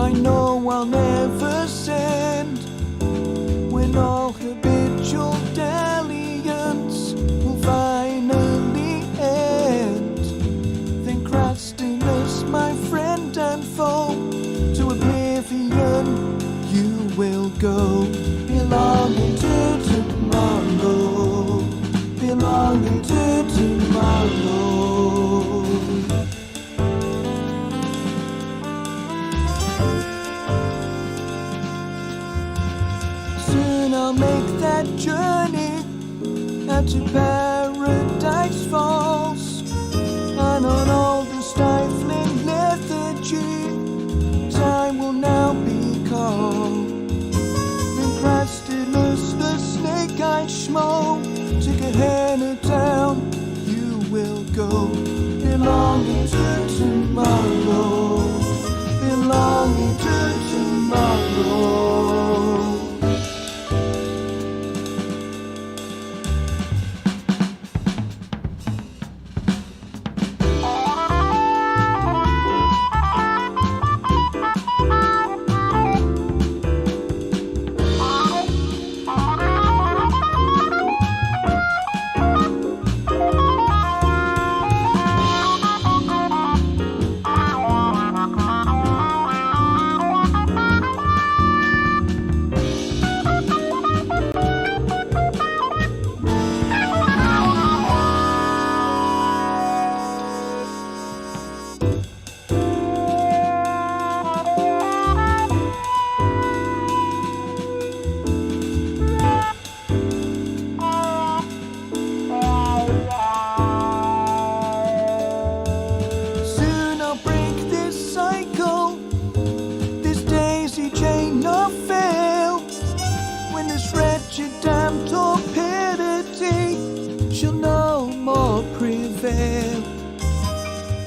I know I'll never send, when all habitual dalliance will finally end. Then crustiness, my friend and foe, to oblivion you will go, belonging to tomorrow, belonging to tomorrow. Soon I'll make that journey out to Paradise Falls, and on all the stifling lethargy time will now be called. Then Crastilus, the snake-eyed schmo, to Gehenna town you will go, belonging to tomorrow, belonging to tomorrow.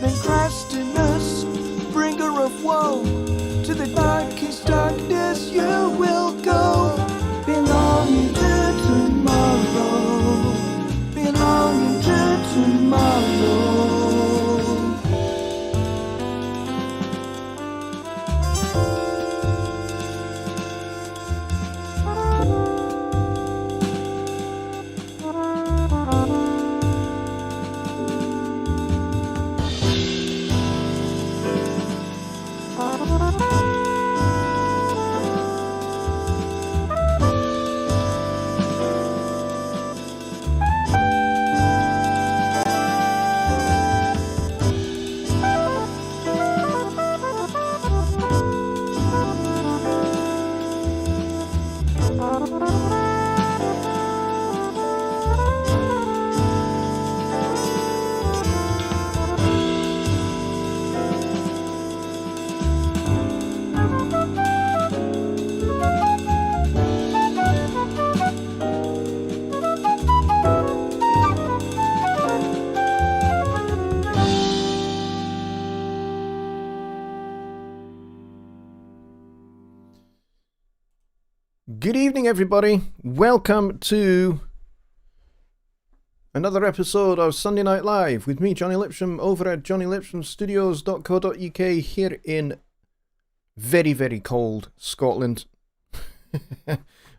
Then Crastinus, bringer of woe, to the darkest darkness you will go, belonging to tomorrow, belonging to tomorrow. Good evening, everybody. Welcome to another episode of Sunday Night Live with me, Jonny Lipsham, over at jonnylipshamstudios.co.uk here in very, very cold Scotland.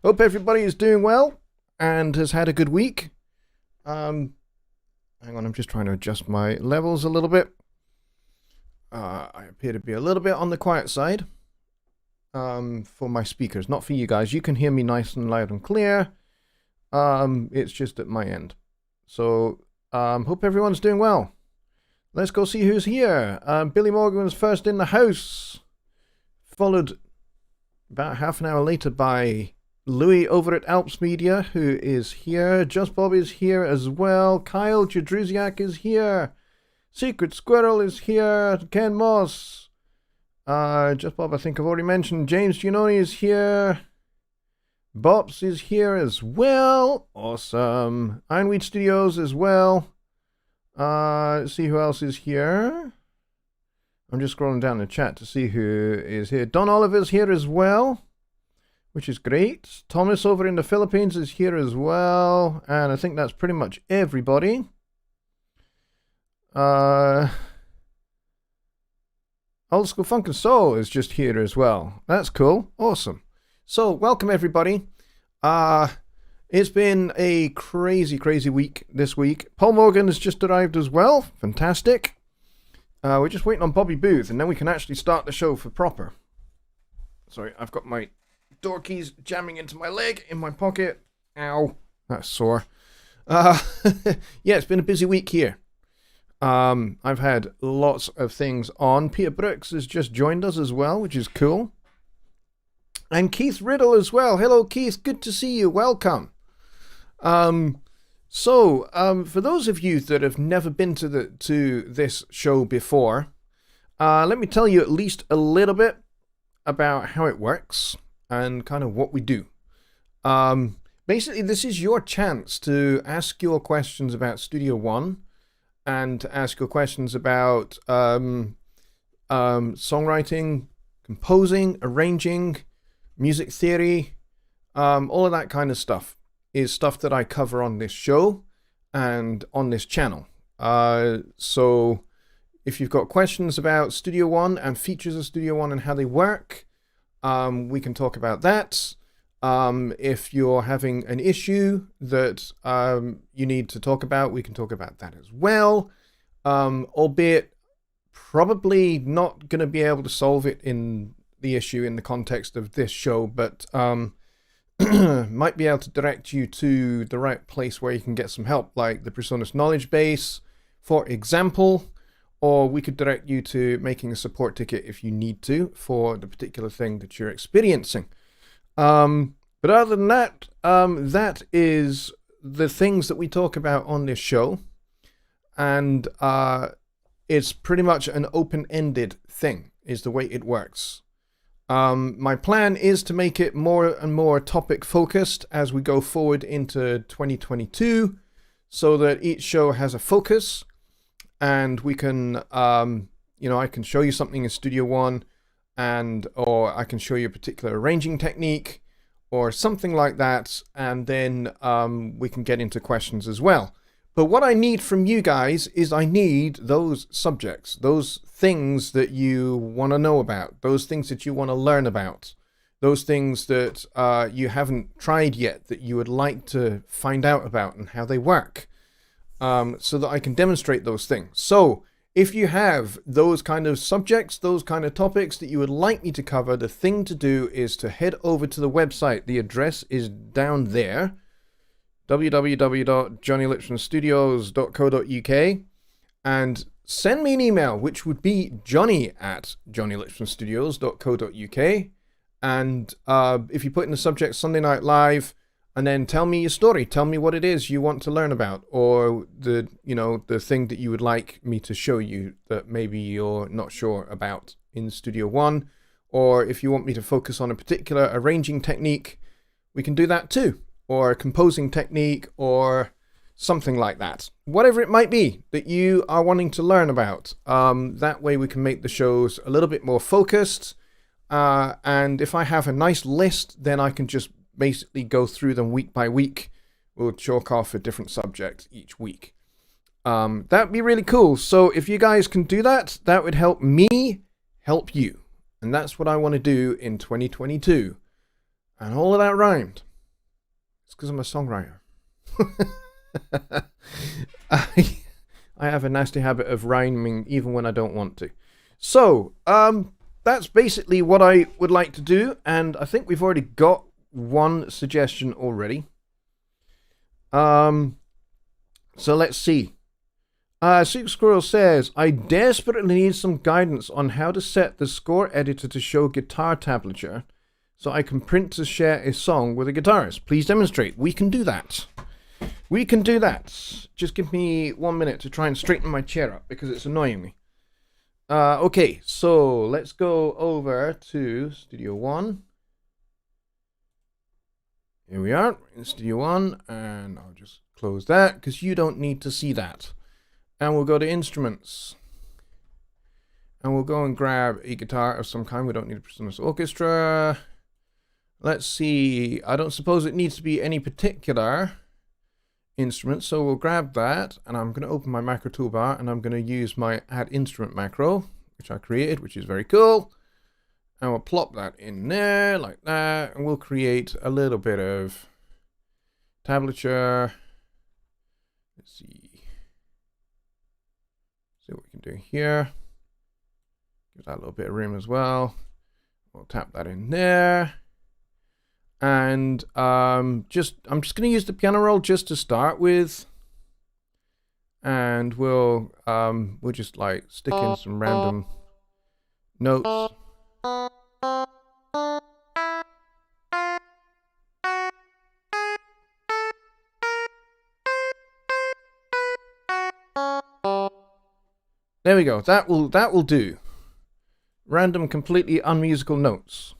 Hope everybody is doing well and has had a good week. Hang on, I'm just trying to adjust my levels a little bit. I appear to be a little bit on the quiet side. For my speakers, not for you guys. You can hear me nice and loud and clear. It's just at my end. So, hope everyone's doing well. Let's go see who's here. Billy Morgan's first in the house, followed about half an hour later by Louis over at Alps Media, who is here. Just Bob is here as well. Kyle Jadruziak is here. Secret Squirrel is here. Ken Moss. Just Bob, I think I've already mentioned. James Giannoni is here. Bops is here as well. Awesome. Ironweed Studios as well. Let's see who else is here. I'm just scrolling down the chat to see who is here. Don Oliver's here as well, which is great. Thomas over in the Philippines is here as well. And I think that's pretty much everybody. Old School Funk and Soul is just here as well. That's cool. Awesome. So, welcome everybody. It's been a crazy week this week. Paul Morgan has just arrived as well. Fantastic. We're just waiting on Bobby Booth, and then we can actually start the show for proper. Sorry, I've got my door keys jamming into my leg in my pocket. Ow. That's sore. Yeah, it's been a busy week here. I've had lots of things on. Peter Brooks has just joined us as well, which is cool. And Keith Riddle as well. Hello, Keith. Good to see you. Welcome. So, for those of you that have never been to this show before, let me tell you at least a little bit about how it works and kind of what we do. Basically, this is your chance to ask your questions about Studio One and to ask your questions about songwriting, composing, arranging, music theory, all of that kind of stuff is stuff that I cover on this show and on this channel. So if you've got questions about Studio One and features of Studio One and how they work, we can talk about that. If you're having an issue that you need to talk about, we can talk about that as well. Albeit probably not going to be able to solve it in the issue in the context of this show, but might be able to direct you to the right place where you can get some help, like the Presonus Knowledge Base, for example, or we could direct you to making a support ticket if you need to for the particular thing that you're experiencing. But other than that, that is the things that we talk about on this show, and it's pretty much an open-ended thing, is the way it works. My plan is to make it more and more topic focused as we go forward into 2022, so that each show has a focus, and we can, I can show you something in Studio One, or I can show you a particular arranging technique, or something like that, and then we can get into questions as well. But what I need from you guys is I need those subjects, those things that you want to know about, those things that you want to learn about, those things that you haven't tried yet that you would like to find out about and how they work, so that I can demonstrate those things. So if you have those kind of subjects, those kind of topics that you would like me to cover, the thing to do is to head over to the website. The address is down there. www.jonnylipshamstudios.co.uk, and send me an email, which would be johnny@jonnylipshamstudios.co.uk, and if you put in the subject Sunday Night Live, and then tell me your story, tell me what it is you want to learn about, or the thing that you would like me to show you that maybe you're not sure about in Studio One, or if you want me to focus on a particular arranging technique, we can do that too. Or a composing technique, or something like that. Whatever it might be that you are wanting to learn about. That way we can make the shows a little bit more focused. And if I have a nice list, then I can just basically go through them week by week. We'll chalk off a different subject each week. That'd be really cool. So if you guys can do that, that would help me help you. And that's what I want to do in 2022. And all of that rhymed. It's because I'm a songwriter. I have a nasty habit of rhyming even when I don't want to. So, that's basically what I would like to do, and I think we've already got one suggestion already. So let's see. Super Squirrel says, I desperately need some guidance on how to set the score editor to show guitar tablature, so I can print to share a song with a guitarist. Please demonstrate. We can do that. We can do that. Just give me 1 minute to try and straighten my chair up because it's annoying me. Okay, so let's go over to Studio One. Here we are in Studio One, and I'll just close that because you don't need to see that. And we'll go to Instruments. And we'll go and grab a guitar of some kind. We don't need a Presonus Orchestra. Let's see, I don't suppose it needs to be any particular instrument, so we'll grab that, and I'm going to open my macro toolbar, and I'm going to use my add instrument macro, which I created, which is very cool. And we'll plop that in there like that, and we'll create a little bit of tablature. Let's see what we can do here. Give that a little bit of room as well. We'll tap that in there. And I'm just going to use the piano roll just to start with. And we'll just like stick in some random notes. There we go. That will do. Random, completely unmusical notes.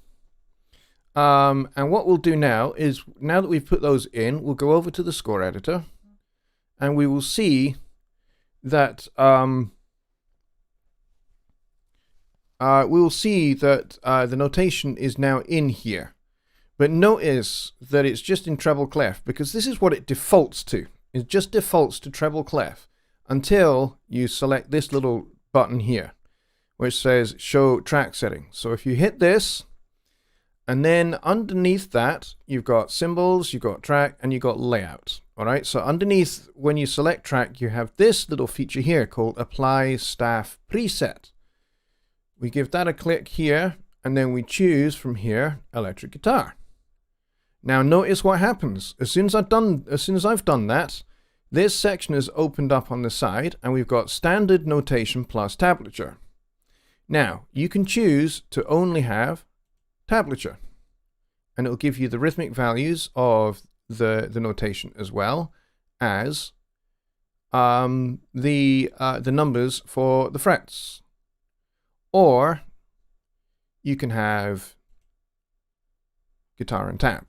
And what we'll do now is, now that we've put those in, we'll go over to the score editor, and we will see that the notation is now in here. But notice that it's just in treble clef, because this is what it defaults to. It just defaults to treble clef until you select this little button here, which says show track settings. So if you hit this, and then underneath that, you've got symbols, you've got track, and you've got layout. All right, so underneath, when you select track, you have this little feature here called Apply Staff Preset. We give that a click here, and then we choose from here electric guitar. Now notice what happens. As soon as I've done that, this section is opened up on the side, and we've got standard notation plus tablature. Now you can choose to only have tablature, and it'll give you the rhythmic values of the notation as well as the numbers for the frets. Or you can have guitar and tab.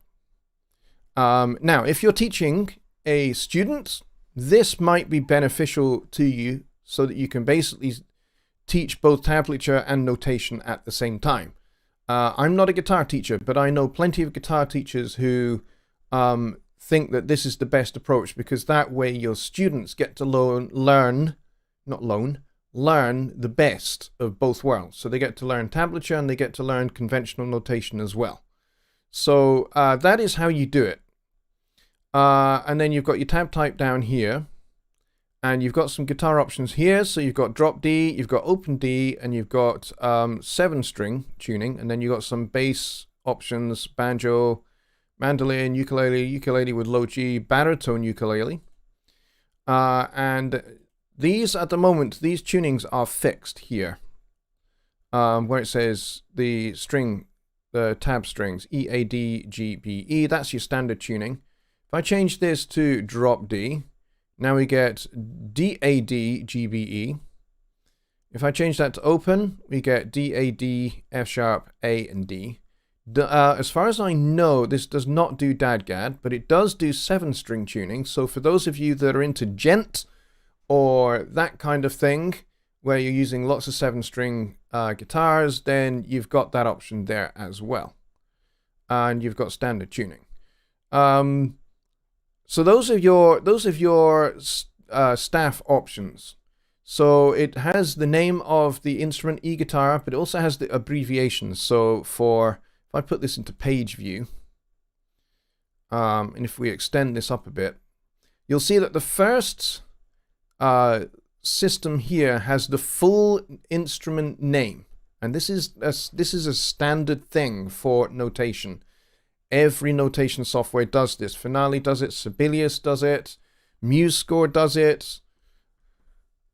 Now, if you're teaching a student, this might be beneficial to you so that you can basically teach both tablature and notation at the same time. I'm not a guitar teacher, but I know plenty of guitar teachers who think that this is the best approach, because that way your students get to learn the best of both worlds. So they get to learn tablature and they get to learn conventional notation as well. So that is how you do it. And then you've got your tab type down here, and you've got some guitar options here. So you've got drop D, you've got open D, and you've got 7-string tuning, and then you've got some bass options: banjo, mandolin, ukulele with low G, baritone ukulele. And these, at the moment, these tunings are fixed here, where it says the tab strings, E, A, D, G, B, E. That's your standard tuning. If I change this to drop D, now we get D, A, D, G, B, E. If I change that to open, we get D, A, D, F sharp, A, and D. As far as I know, this does not do dadgad, but it does do 7-string tuning. So for those of you that are into gent or that kind of thing, where you're using lots of 7-string guitars, then you've got that option there as well. And you've got standard tuning. So those are your staff options. So it has the name of the instrument, e-guitar, but it also has the abbreviations. So if I put this into page view, and if we extend this up a bit, you'll see that the first system here has the full instrument name, and this is a standard thing for notation. Every notation software does this. Finale does it. Sibelius does it. MuseScore does it.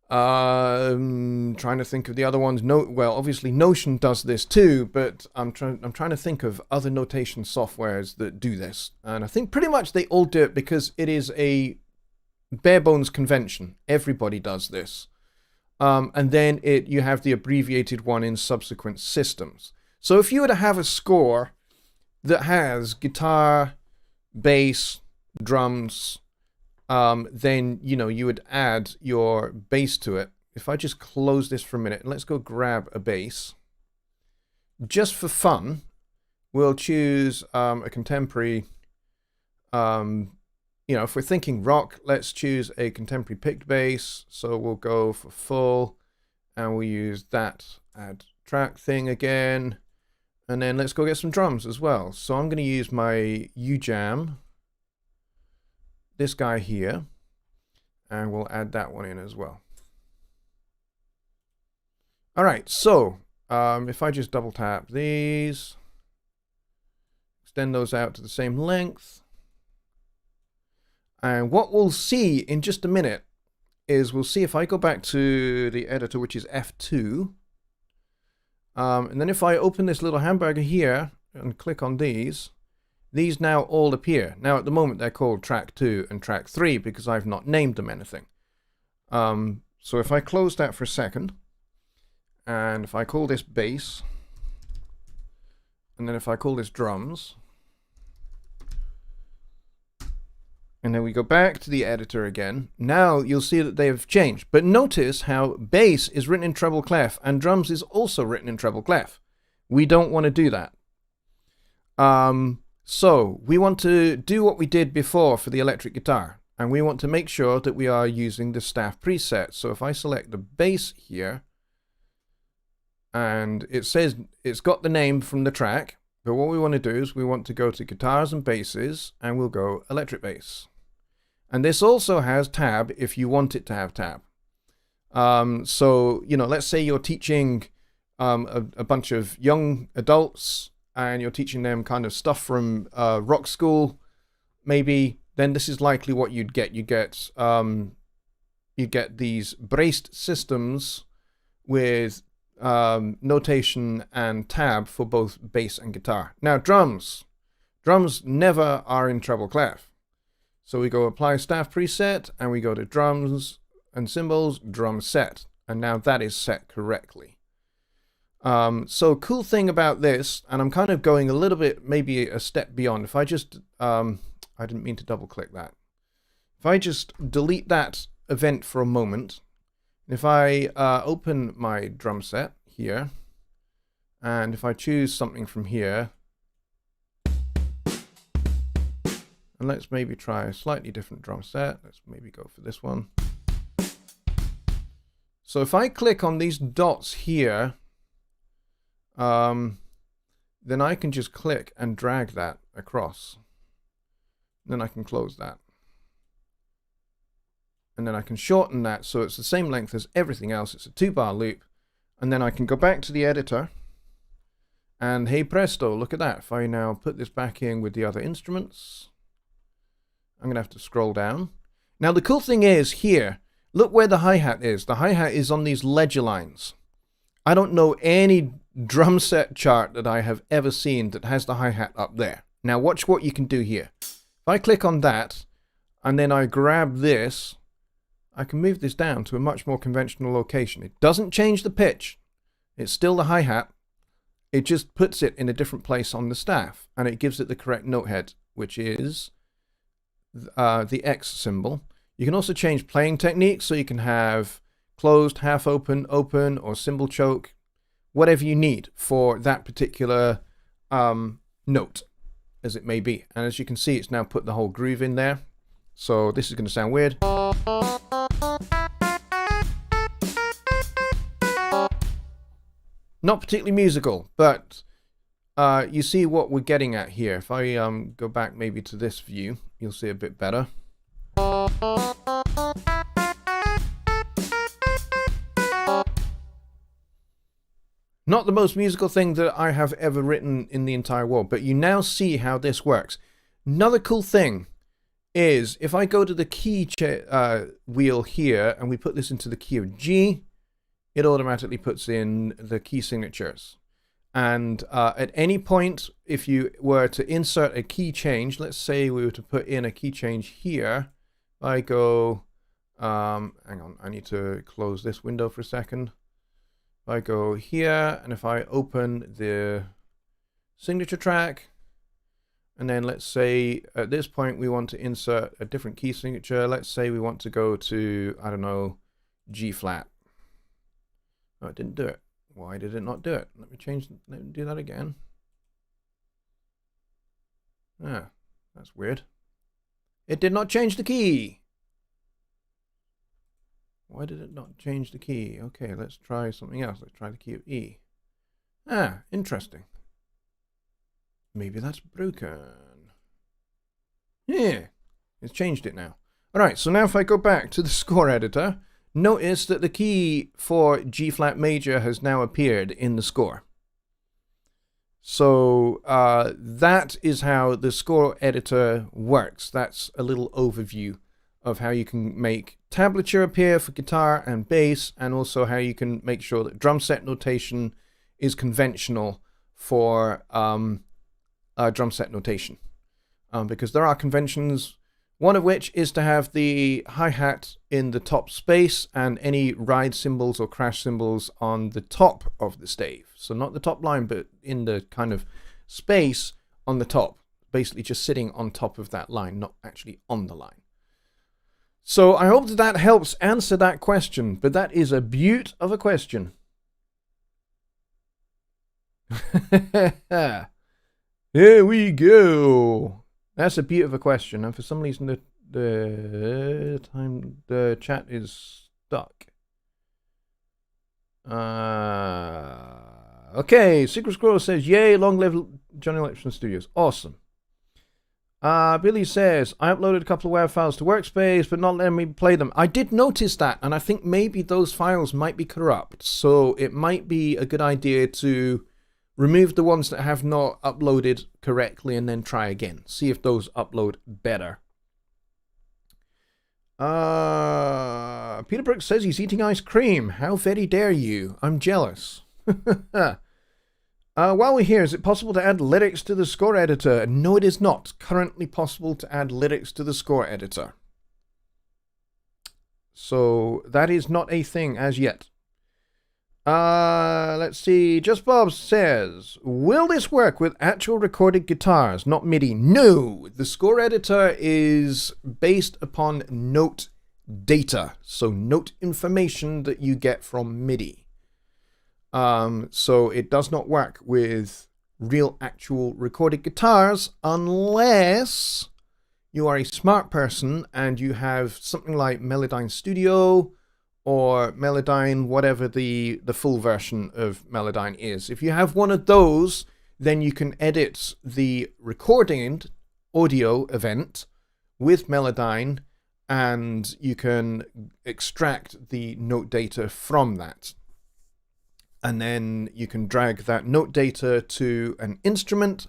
Trying to think of the other ones. Well, obviously Notion does this too, but I'm trying to think of other notation softwares that do this, and I think pretty much they all do it because it is a bare bones convention. Everybody does this, and then you have the abbreviated one in subsequent systems. So if you were to have a score that has guitar, bass, drums, then you would add your bass to it. If I just close this for a minute, and let's go grab a bass. Just for fun, we'll choose a contemporary. If we're thinking rock, let's choose a contemporary picked bass. So we'll go for full, And we'll use that add track thing again. And then let's go get some drums as well. So I'm going to use my UJam, this guy here, and we'll add that one in as well. All right, so if I just double tap these, extend those out to the same length, and what we'll see in just a minute is we'll see if I go back to the editor, which is F2, and then if I open this little hamburger here and click on these now all appear. Now at the moment they're called track 2 and track 3 because I've not named them anything. So if I close that for a second, and if I call this bass, and then if I call this drums, and then we go back to the editor again, now you'll see that they have changed. But notice how bass is written in treble clef and drums is also written in treble clef. We don't want to do that. So we want to do what we did before for the electric guitar, and we want to make sure that we are using the staff preset. So if I select the bass here, and it says it's got the name from the track, but what we want to do is we want to go to guitars and basses, and we'll go electric bass. And this also has tab if you want it to have tab. So, you know, let's say you're teaching a bunch of young adults and you're teaching them kind of stuff from rock school, maybe, then this is likely what you'd get. You get these braced systems with notation and tab for both bass and guitar. Now drums never are in treble clef. So we go apply staff preset and we go to drums and cymbals, drum set, and now that is set correctly. So cool thing about this, and I'm kind of going a little bit, maybe a step beyond. If I just, I didn't mean to double click that. If I just delete that event for a moment, if I open my drum set here, and if I choose something from here, and let's maybe try a slightly different drum set. Let's maybe go for this one. So if I click on these dots here, then I can just click and drag that across. Then I can close that. And then I can shorten that so it's the same length as everything else. It's a 2-bar loop. And then I can go back to the editor. And hey presto, look at that. If I now put this back in with the other instruments, I'm going to have to scroll down. Now the cool thing is here, look where the hi-hat is. The hi-hat is on these ledger lines. I don't know any drum set chart that I have ever seen that has the hi-hat up there. Now watch what you can do here. If I click on that, and then I grab this, I can move this down to a much more conventional location. It doesn't change the pitch. It's still the hi-hat. It just puts it in a different place on the staff, and it gives it the correct note head, which is the X symbol. You can also change playing technique, so you can have closed, half open, open, or cymbal choke, whatever you need for that particular note, as it may be. And as you can see, it's now put the whole groove in there. So this is going to sound weird. Not particularly musical, but you see what we're getting at here. If I go back maybe to this view, you'll see a bit better. Not the most musical thing that I have ever written in the entire world, but you now see how this works. Another cool thing is if I go to the key wheel here and we put this into the key of G, it automatically puts in the key signatures. And at any point, if you were to insert a key change, let's say we were to put in a key change here, I go, hang on, I need to close this window for a second. If I go here, and if I open the signature track, and then let's say at this point we want to insert a different key signature. Let's say we want to go to, I don't know, G flat. No, it didn't do it. Why did it not do it? Let me do that again. Ah, that's weird. It did not change the key. Why did it not change the key? Okay, let's try something else. Let's try the key of E. Ah, interesting. Maybe that's broken. Yeah, it's changed it now. Alright, so now if I go back to the score editor, notice that the key for G flat major has now appeared in the score. So that is how the score editor works. That's a little overview of how you can make tablature appear for guitar and bass, and also how you can make sure that drum set notation is conventional for drum set notation. Because there are conventions, one of which is to have the hi-hat in the top space and any ride cymbals or crash cymbals on the top of the stave. So not the top line, but in the kind of space on the top, basically just sitting on top of that line, not actually on the line. So I hope that helps answer that question, but that is a beaut of a question. Here we go. That's a beaut of a question, and for some reason the chat is stuck. Okay, Secret Squirrel says, yay, long live Jonny Lipsham Studios. Awesome. Billy says, I uploaded a couple of WAV files to Workspace, but not letting me play them. I did notice that, and I think maybe those files might be corrupt. So it might be a good idea to remove the ones that have not uploaded correctly and then try again. See if those upload better. Peter Brooks says he's eating ice cream. How very dare you? I'm jealous. While we're here, is it possible to add lyrics to the score editor? No, it is not currently possible to add lyrics to the score editor. So that is not a thing as yet. Let's see. Just Bob says, will this work with actual recorded guitars, not MIDI? No, the score editor is based upon note data. So note information that you get from MIDI. So it does not work with real actual recorded guitars unless you are a smart person and you have something like Melodyne Studio or Melodyne, whatever the full version of Melodyne is. If you have one of those, then you can edit the recording audio event with Melodyne and you can extract the note data from that. And then you can drag that note data to an instrument,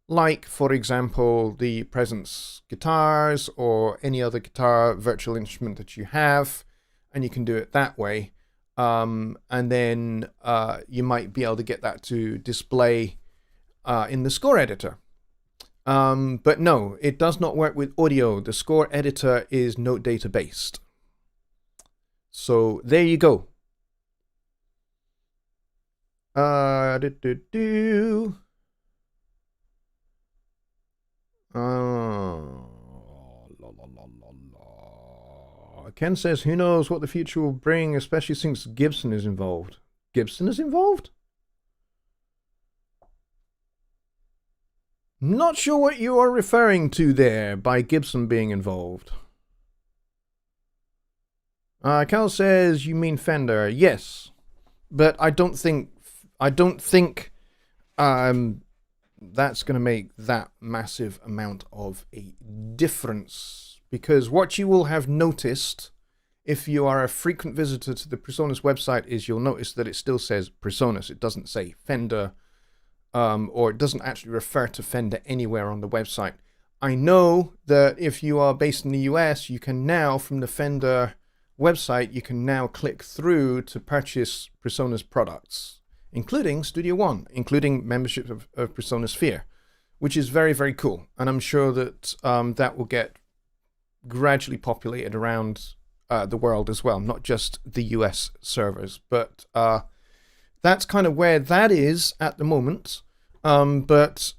like, for example, the Presence guitars or any other guitar virtual instrument that you have, and you can do it that way. And then you might be able to get that to display in the score editor. But no, it does not work with audio. The score editor is note data based. So there you go. Ken says, who knows what the future will bring, especially since Gibson is involved. Gibson is involved? Not sure what you are referring to there by Gibson being involved. Cal says, you mean Fender? Yes, but I don't think that's going to make that massive amount of a difference, because what you will have noticed if you are a frequent visitor to the Presonus website is you'll notice that it still says Presonus. It doesn't say Fender, or it doesn't actually refer to Fender anywhere on the website. I know that if you are based in the US, you can now, from the Fender website, you can now click through to purchase Presonus products, including Studio One, including membership of Presonus Sphere, which is very, very cool. And I'm sure that that will get gradually populated around the world as well, not just the US servers. But that's kind of where that is at the moment. But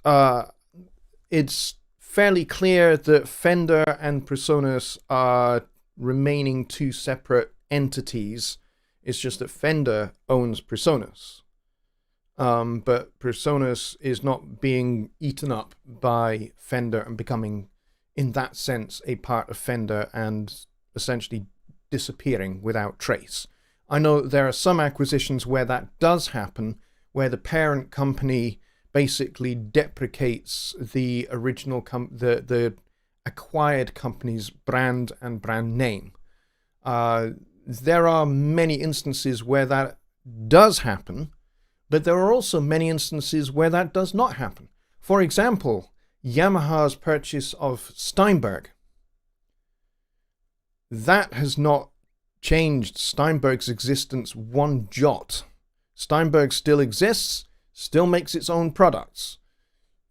it's fairly clear that Fender and Presonus are remaining two separate entities. It's just that Fender owns Presonus. But Presonus is not being eaten up by Fender and becoming, in that sense, a part of Fender and essentially disappearing without trace. I know there are some acquisitions where that does happen, where the parent company basically deprecates the original the acquired company's brand and brand name. There are many instances where that does happen, but there are also many instances where that does not happen. For example, Yamaha's purchase of Steinberg. That has not changed Steinberg's existence one jot. Steinberg still exists, still makes its own products.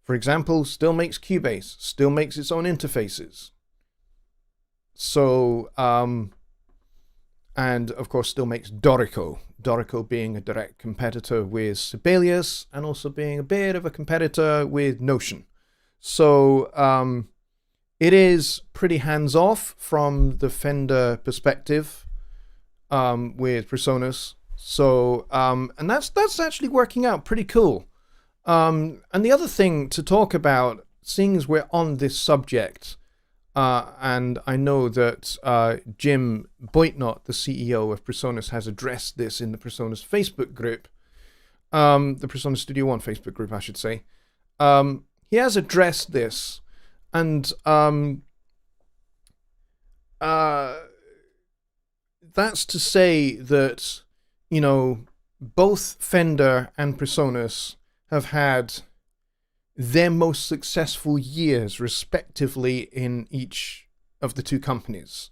For example, still makes Cubase, still makes its own interfaces. So, and of course still makes Dorico. Dorico being a direct competitor with Sibelius and also being a bit of a competitor with Notion. So it is pretty hands-off from the Fender perspective with PreSonus. So, and that's actually working out pretty cool. And the other thing to talk about, seeing as we're on this subject, and I know that Jim Boitnott, the CEO of PreSonus, has addressed this in the PreSonus Facebook group, the PreSonus Studio One Facebook group, I should say. He has addressed this, and that's to say that, you know, both Fender and PreSonus have had their most successful years respectively in each of the two companies.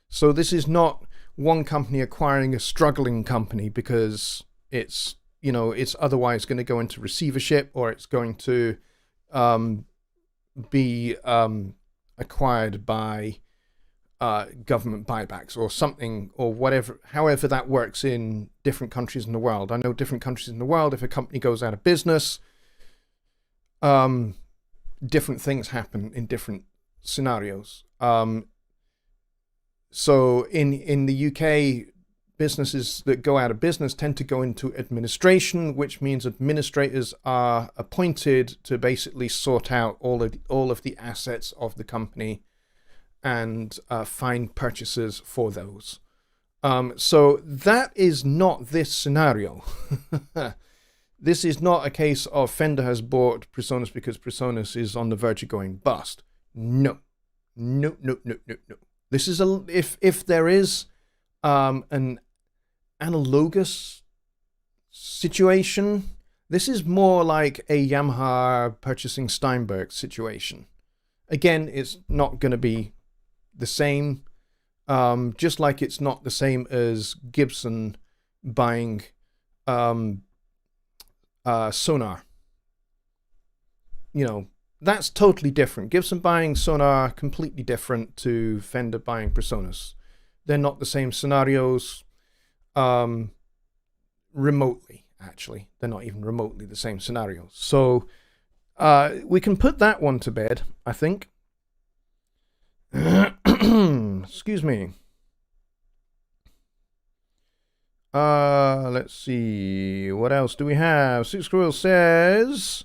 So this is not one company acquiring a struggling company because it's, you know, it's otherwise going to go into receivership, or it's going to be acquired by government buybacks or something, or whatever, however that works in different countries in the world. I know different countries in the world, if a company goes out of business, different things happen in different scenarios. So in the UK, businesses that go out of business tend to go into administration, which means administrators are appointed to basically sort out all of the assets of the company and find purchasers for those. So that is not this scenario. This is not a case of Fender has bought PreSonus because PreSonus is on the verge of going bust. No. This is if there is an analogous situation, this is more like a Yamaha purchasing Steinberg situation. Again, it's not going to be the same, just like it's not the same as Gibson buying Sonar. You know, that's totally different. Gibson buying Sonar, completely different to Fender buying PreSonus. They're not the same scenarios, remotely, actually. They're not even remotely the same scenarios. So we can put that one to bed, I think. Excuse me. Let's see. What else do we have? Six Squirrel says,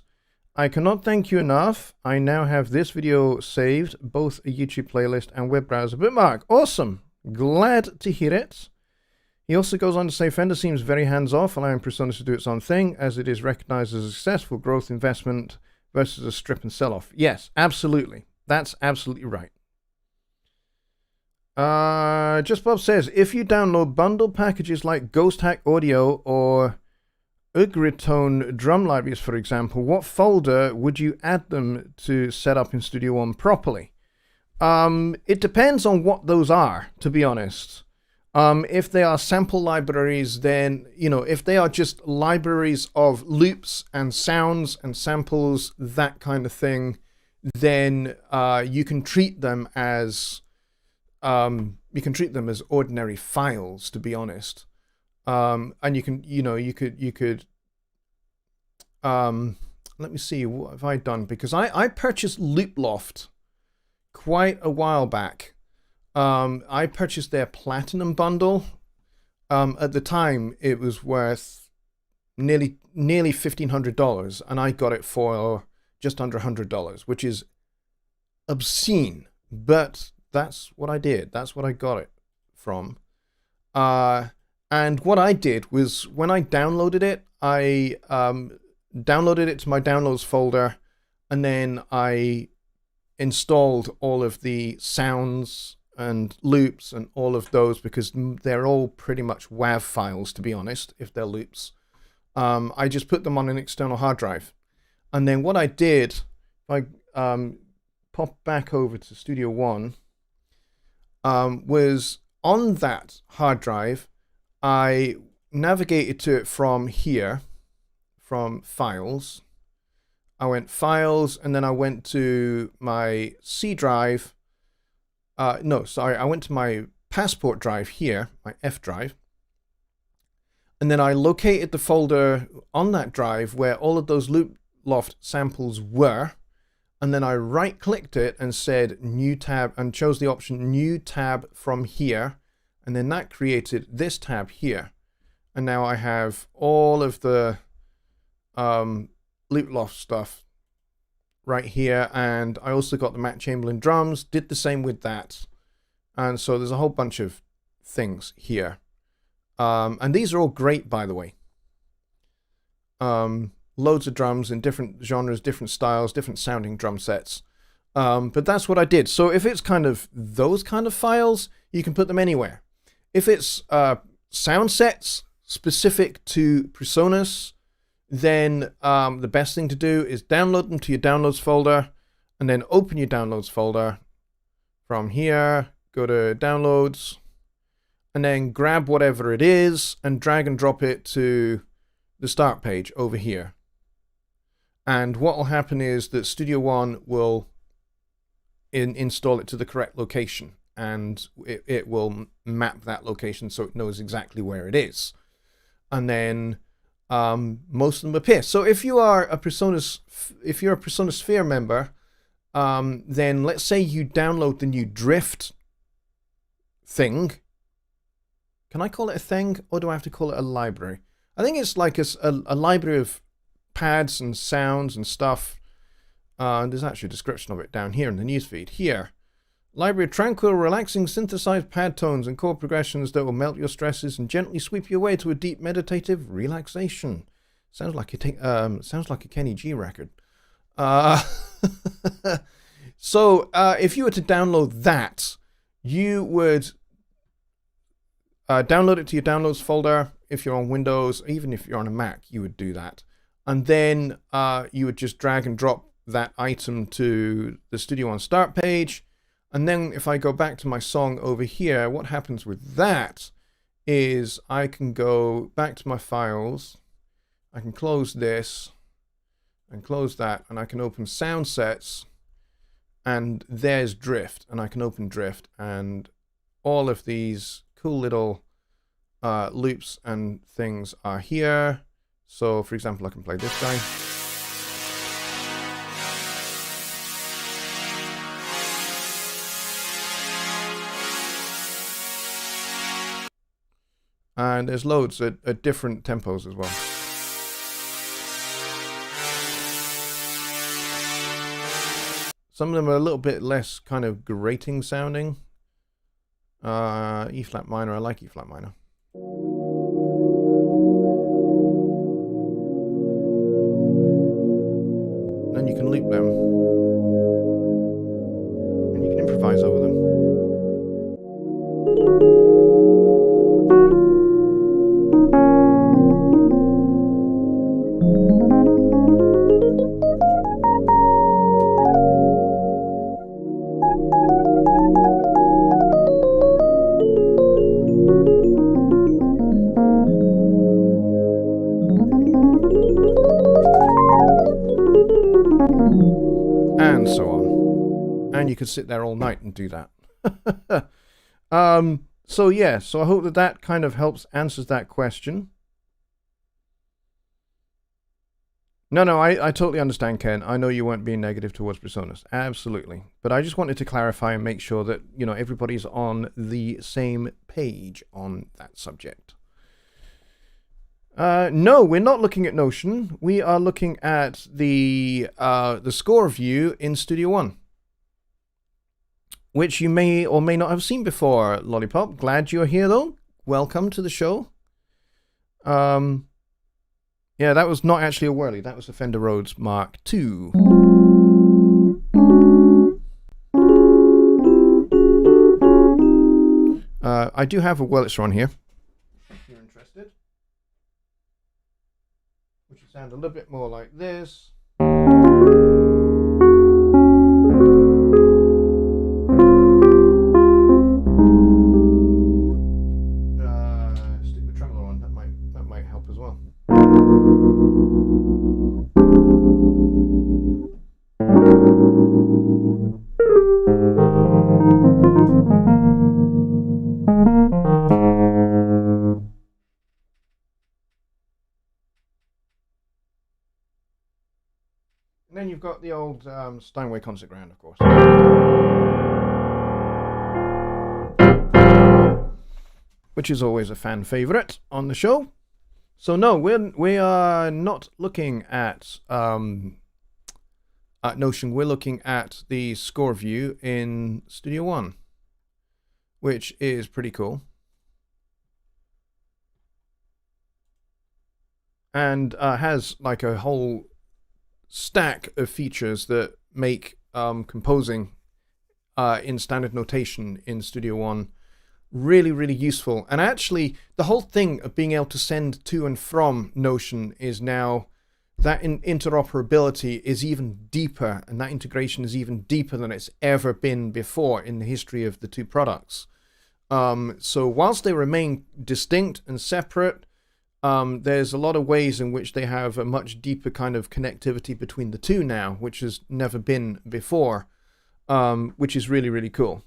I cannot thank you enough. I now have this video saved, both a YouTube playlist and web browser bookmark. Awesome. Glad to hear it. He also goes on to say, Fender seems very hands-off, allowing PreSonus to do its own thing, as it is recognized as a successful growth investment versus a strip and sell-off. Yes, absolutely. That's absolutely right. Just Bob says, if you download bundle packages like Ghost Hack Audio or Ugritone drum libraries, for example, what folder would you add them to set up in Studio One properly? It depends on what those are, to be honest. If they are sample libraries, then, you know, if they are just libraries of loops and sounds and samples, that kind of thing, then you can treat them as ordinary files, to be honest. And you can, you know, you could let me see, what have I done? Because I purchased Looploft quite a while back. I purchased their Platinum bundle. At the time, it was worth nearly $1,500, and I got it for just under $100, which is obscene. But that's what I did. That's what I got it from. And what I did was when I downloaded it, I downloaded it to my downloads folder, and then I installed all of the sounds and loops and all of those, because they're all pretty much WAV files, to be honest, if they're loops. I just put them on an external hard drive. And then what I did, I pop back over to Studio One, was on that hard drive, I navigated to it from here, from Files. I went Files, and then I went to my C drive. I went to my Passport drive here, my F drive. And then I located the folder on that drive where all of those Loop Loft samples were. And then I right-clicked it and said New Tab, and chose the option New Tab from here. And then that created this tab here. And now I have all of the Loop Loft stuff right here. And I also got the Matt Chamberlain drums, did the same with that. And so there's a whole bunch of things here. And these are all great, by the way. Loads of drums in different genres, different styles, different sounding drum sets. But that's what I did. So if it's kind of those kind of files, you can put them anywhere. If it's sound sets specific to PreSonus, then the best thing to do is download them to your downloads folder, and then open your downloads folder. From here, go to downloads, and then grab whatever it is and drag and drop it to the start page over here. And what will happen is that Studio One will install it to the correct location, and it will map that location so it knows exactly where it is. And then most of them appear. So if you are a PreSonus, if you're a PreSonus Sphere member, then let's say you download the new Drift thing. Can I call it a thing, or do I have to call it a library? I think it's like a library of pads and sounds and stuff. There's actually a description of it down here in the newsfeed. Here, library of tranquil, relaxing, synthesized pad tones and chord progressions that will melt your stresses and gently sweep you away to a deep meditative relaxation. Sounds like a Kenny G record. So if you were to download that, you would download it to your downloads folder. If you're on Windows, even if you're on a Mac, you would do that. And then you would just drag and drop that item to the Studio One start page. And then if I go back to my song over here, what happens with that is I can go back to my files. I can close this and close that, and I can open sound sets, and there's Drift, and I can open Drift, and all of these cool little loops and things are here. So for example, I can play this guy. And there's loads at different tempos as well. Some of them are a little bit less kind of grating sounding. E flat minor, I like E flat minor. Then you can loop them. And you can improvise over them. And so on. And you could sit there all night and do that. So yeah, so I hope that kind of helps answers that question. No, I totally understand, Ken. I know you weren't being negative towards PreSonus. Absolutely. But I just wanted to clarify and make sure that, you know, everybody's on the same page on that subject. No, we're not looking at Notion. We are looking at the score view in Studio One, which you may or may not have seen before, Lollipop. Glad you're here, though. welcome to the show. Yeah, that was not actually a Whirly. That was a Fender Rhodes Mark II. I do have a Wurlitzer on here, if you're interested, which will sound a little bit more like this. Stick the tremolo on. That might help as well. And then you've got the old Steinway concert ground, of course, which is always a fan favorite on the show. So no, we are not looking at Notion. We're looking at the score view in Studio One, which is pretty cool, and has like a whole stack of features that make composing in standard notation in Studio One really, really useful. And actually, the whole thing of being able to send to and from Notion is now, that interoperability is even deeper, and that integration is even deeper than it's ever been before in the history of the two products. So whilst they remain distinct and separate, there's a lot of ways in which they have a much deeper kind of connectivity between the two now, which has never been before, which is really, really cool.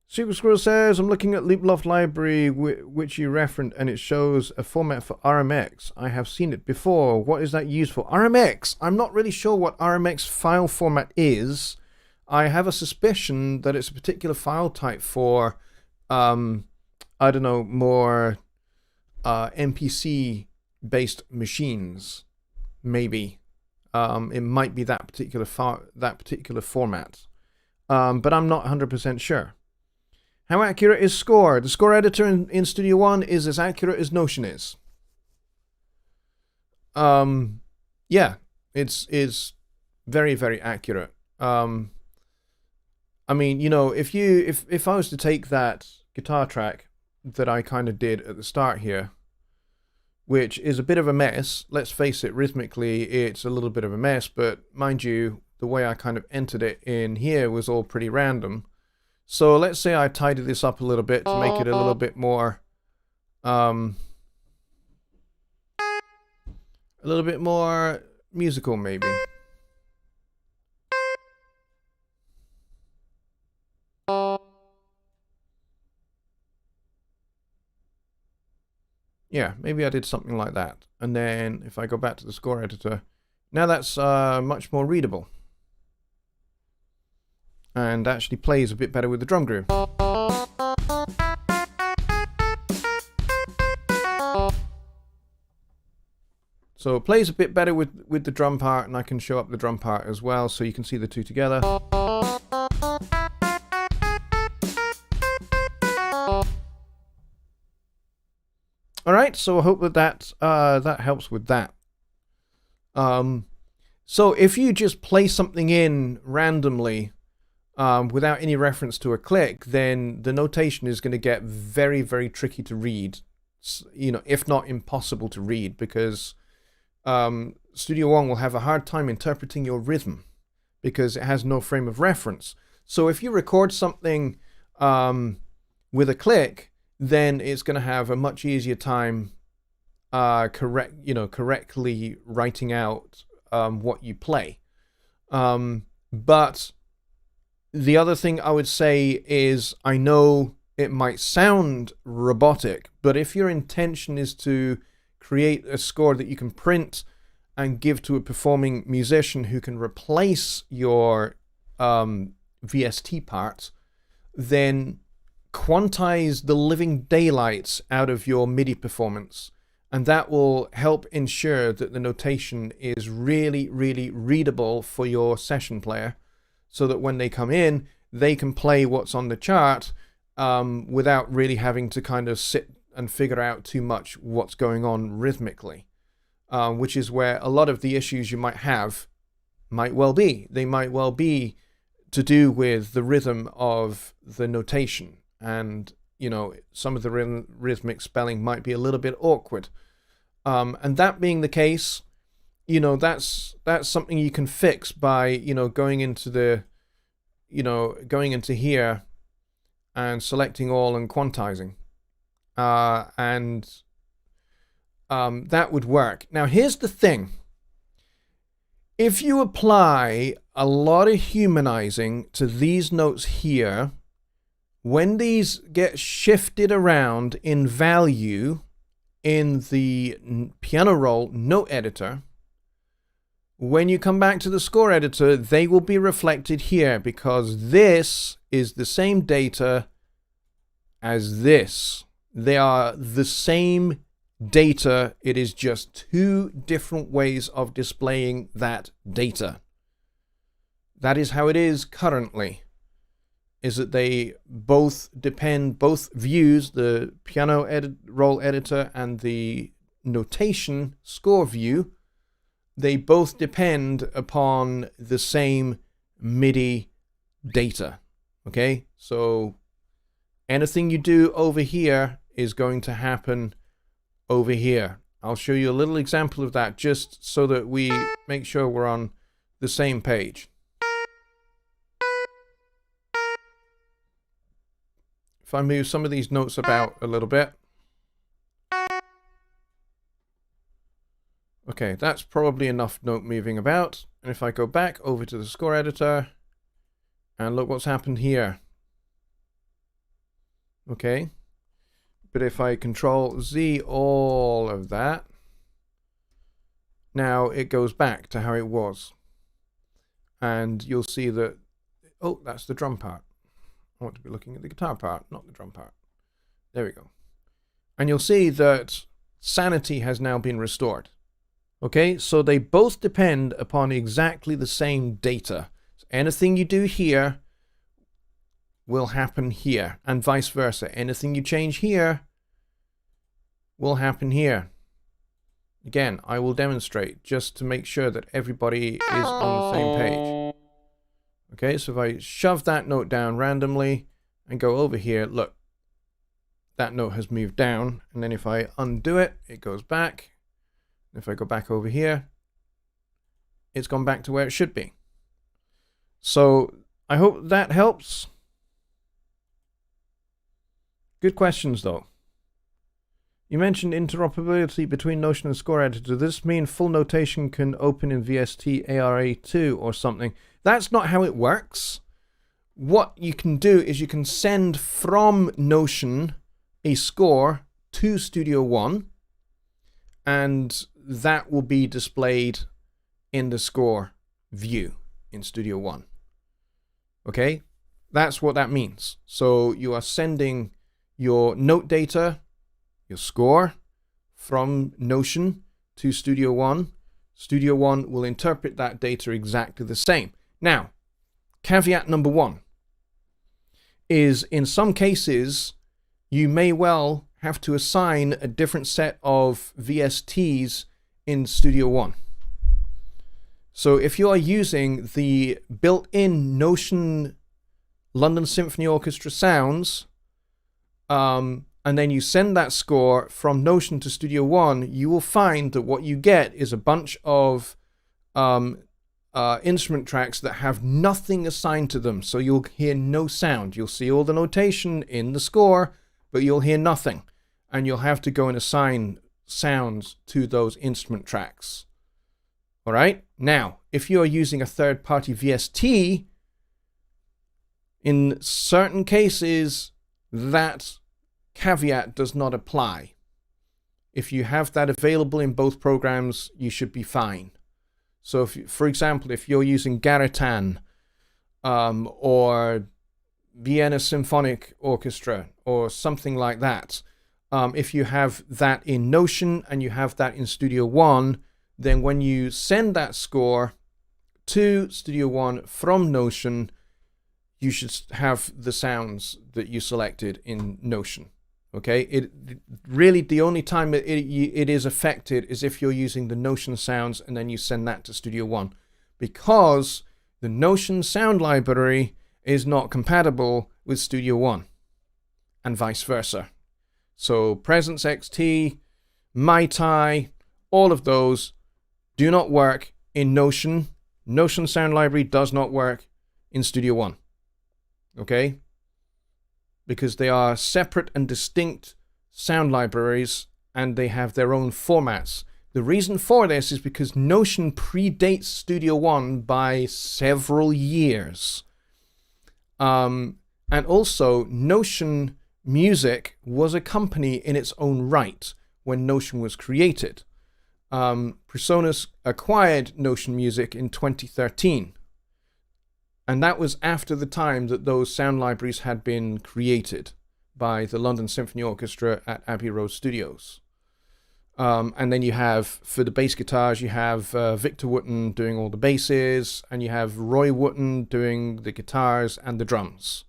Super Squirrel says, I'm looking at Leaploft Library, which you referenced, and it shows a format for RMX. I have seen it before. What is that used for? RMX? I'm not really sure what RMX file format is. I have a suspicion that it's a particular file type for, I don't know, more MPC-based machines, maybe. It might be that particular format, but I'm not 100% sure. How accurate is Score? The Score editor in Studio One is as accurate as Notion is. Yeah, it's very, very accurate. I mean, you know, if I was to take that guitar track that I kind of did at the start here, which is a bit of a mess. Let's face it, rhythmically, it's a little bit of a mess, but mind you, the way I kind of entered it in here was all pretty random. So let's say I tidy this up a little bit to make it a little bit more, musical, maybe. Yeah, maybe I did something like that. And then if I go back to the score editor, now that's much more readable. And actually plays a bit better with the drum groove. So it plays a bit better with the drum part, and I can show up the drum part as well so you can see the two together. Alright, so I hope that helps with that. So if you just play something in randomly without any reference to a click, then the notation is going to get very, very tricky to read, you know, if not impossible to read, because Studio One will have a hard time interpreting your rhythm because it has no frame of reference. So if you record something with a click, then it's going to have a much easier time correctly writing out what you play. But the other thing I would say is, I know it might sound robotic, but if your intention is to create a score that you can print and give to a performing musician who can replace your VST parts, then quantize the living daylights out of your MIDI performance, and that will help ensure that the notation is really, really readable for your session player, so that when they come in, they can play what's on the chart without really having to kind of sit and figure out too much what's going on rhythmically, which is where a lot of the issues you might have might well be. They might well be to do with the rhythm of the notation, and some of the rhythmic spelling might be a little bit awkward. And that being the case, that's something you can fix by going into here and selecting all and quantizing, and that would work. Now here's the thing. If you apply a lot of humanizing to these notes here, when these get shifted around in value in the piano roll note editor, when you come back to the score editor, they will be reflected here because this is the same data as this. They are the same data. It is just two different ways of displaying that data. That is how it is currently, is that they both depend, both views, the piano roll editor and the notation score view, they both depend upon the same MIDI data. Okay, so anything you do over here is going to happen over here. I'll show you a little example of that just so that we make sure we're on the same page. If I move some of these notes about a little bit. Okay, that's probably enough note moving about. And if I go back over to the score editor and look what's happened here. Okay. But if I Control Z all of that, now it goes back to how it was. And you'll see that, oh, that's the drum part. I want to be looking at the guitar part, not the drum part. There we go. And you'll see that sanity has now been restored. Okay, so they both depend upon exactly the same data. So anything you do here will happen here, and vice versa. Anything you change here will happen here. Again, I will demonstrate just to make sure that everybody is on the same page. Okay, so if I shove that note down randomly and go over here, look, that note has moved down, and then if I undo it, it goes back. If I go back over here, it's gone back to where it should be. So I hope that helps. Good questions though. You mentioned interoperability between Notion and Score Editor. Does this mean full notation can open in VST ARA2 or something? That's not how it works. What you can do is you can send from Notion a score to Studio One, and that will be displayed in the score view in Studio One. Okay, that's what that means. So you are sending your note data, your score, from Notion to Studio One. Studio One will interpret that data exactly the same. Now, caveat number one is in some cases you may well have to assign a different set of VSTs in Studio One. So if you are using the built-in Notion London Symphony Orchestra sounds, and then you send that score from Notion to Studio One, you will find that what you get is a bunch of instrument tracks that have nothing assigned to them. So you'll hear no sound. You'll see all the notation in the score, but you'll hear nothing. And you'll have to go and assign sounds to those instrument tracks. All right. Now, if you are using a third-party VST, in certain cases, that caveat does not apply. If you have that available in both programs, you should be fine. So, if, for example, if you're using Garatan or Vienna Symphonic Orchestra or something like that, if you have that in Notion and you have that in Studio One, then when you send that score to Studio One from Notion, you should have the sounds that you selected in Notion. Okay, it really, the only time it is affected is if you're using the Notion sounds and then you send that to Studio One, because the Notion sound library is not compatible with Studio One, and vice versa. So Presence XT, MaiTai, all of those do not work in Notion. Notion sound library does not work in Studio One. Okay? Because they are separate and distinct sound libraries and they have their own formats. The reason for this is because Notion predates Studio One by several years. And also, Notion Music was a company in its own right when Notion was created. Presonus acquired Notion Music in 2013. And that was after the time that those sound libraries had been created by the London Symphony Orchestra at Abbey Road Studios. And then you have, for the bass guitars, you have Victor Wooten doing all the basses, and you have Roy Wooten doing the guitars and the drums.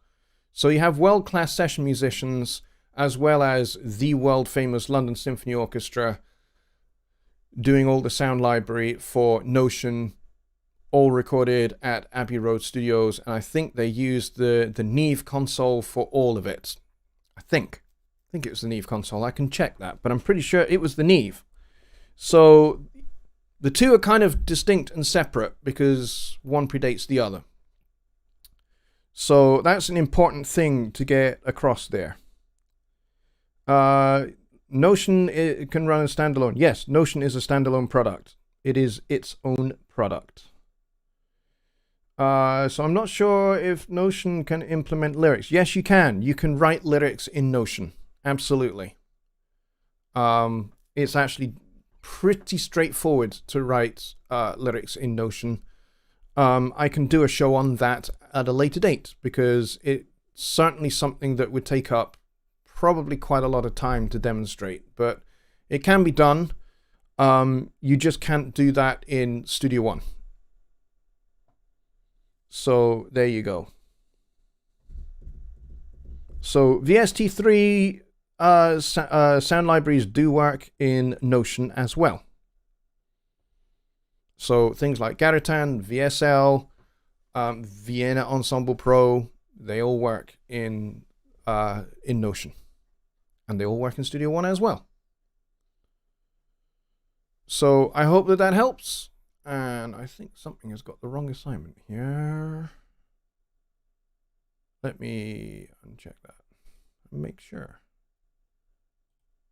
So you have world-class session musicians, as well as the world-famous London Symphony Orchestra doing all the sound library for Notion, all recorded at Abbey Road Studios, and I think they used the Neve console for all of it. I think it was the Neve console. I can check that, but I'm pretty sure it was the Neve. So the two are kind of distinct and separate because one predates the other. So that's an important thing to get across there. Notion can run as standalone. Yes, Notion is a standalone product. It is its own product. So I'm not sure if Notion can implement lyrics. Yes, you can. You can write lyrics in Notion. Absolutely. It's actually pretty straightforward to write lyrics in Notion. I can do a show on that at a later date because it's certainly something that would take up probably quite a lot of time to demonstrate, but it can be done. You just can't do that in Studio One. So there you go. So VST3 sound libraries do work in Notion as well. So things like Garritan, VSL, Vienna Ensemble Pro, they all work in Notion. And they all work in Studio One as well. So I hope that helps. And I think something has got the wrong assignment here. Let me uncheck that. Make sure.